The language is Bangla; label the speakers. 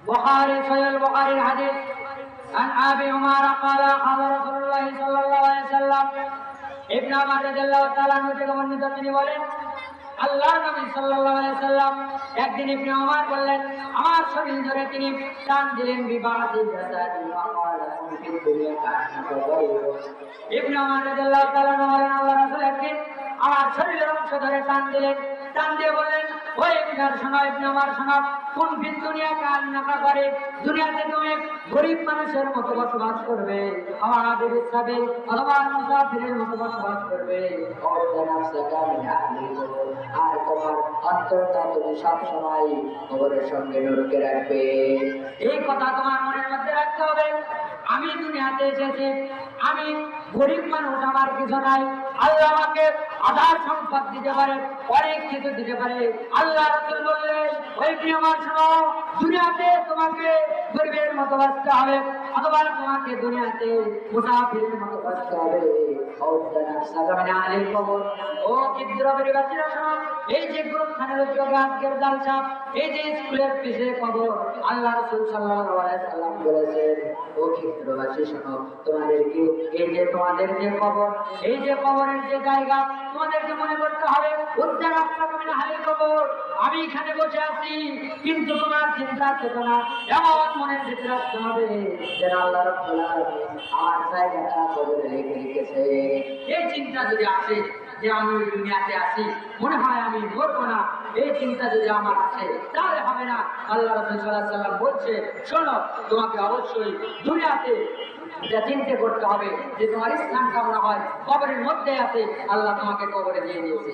Speaker 1: বুখারী সহিহ বুখারীর হাদিস عن ابي عمر قال قال رسول الله صلى الله عليه وسلم ইবনে উমর রাদিয়াল্লাহু তাআলা থেকে বর্ণিত তিনি বলেন আল্লাহর নবী সাল্লাল্লাহু আলাইহি সাল্লাম একদিন ইবনে উমর বললেন আমার শরীর ধরে তিনি টান দিলেন বিবাদি জাসাদি ওয়াকালা ফি দুনিয়া কান্না ইবনে উমর রাদিয়াল্লাহু তাআলা বলেন আল্লাহ রাসূল একদিন আমার শরীরের অংশ ধরে টান দিলেন টান দিয়ে বললেন ওই ইবনে উমর শোনো কোন ফি দুনিয়া কান্না করে দুনিয়াতে তুমি গরিব মানুষের মতো বসবাস করবে আমার আবির সাবির অথবা মুসাফিরের মতো বসবাস করবে আর তোমার অন্তরটা তুমি সবসময় কবরের সঙ্গে নরকে রাখবে। এই কথা তোমার মনের মধ্যে রাখতে হবে। আমি দুনিয়াতে এসেছি, আমি গরিব মানুষ, আমার কিছু নাই। আল্লাহ আমাকে আধার সম্পদ দিতে পারে, অনেক কিছু দিতে পারে। আল্লাহ রাসূল বললেন ওই আমার শোনো দুনিয়াতে তোমাকে গরিবের মতো বাঁচতে হবে অথবা তোমাকে দুনিয়াতে মুসাফিরের মতো বাঁচতে হবে। ও ক্ষুদ্র পরিবাসীরা শোনো, এই যে গ্রন্থানের উদ্যোগে আজকের জালসা, এই যে স্কুলের পিছে কবর, আল্লাহ রাসূল সাল্লাল্লাহু আলাইহি সাল্লাম বলেছেন ও ক্ষুদ্রবাসী শোনো, তোমাদেরকে এই যে তোমাদের যে কবর, এই যে কবরের যে জায়গা, তোমাদেরকে মনে করতে হবে উদ্ধার আপনার হালি কবর, আমি এখানে বসে আছি, কিন্তু তোমার চিন্তা চেতনা এমন মনের ভিতরে রাখতে হবে যেন আল্লাহ রাব্বুল আলামিন আমার জায়গাটা কবরে রেখেছে। এই চিন্তা যদি আসে যে আমি দুনিয়াতে আছি, মনে হয় আমি মরবো না, এই চিন্তা যদি আমার আসে তাহলে হবে না। আল্লাহ রাসূল সাল্লাল্লাহু আলাইহি ওয়াসাল্লাম বলছে শোনো, তোমাকে অবশ্যই দুনিয়াতে এটা চিন্তা করতে হবে যে তোমার স্থান কামনা হয় কবরের মধ্যে আছে, আল্লাহ তোমাকে কবরে দিয়ে দিয়েছে।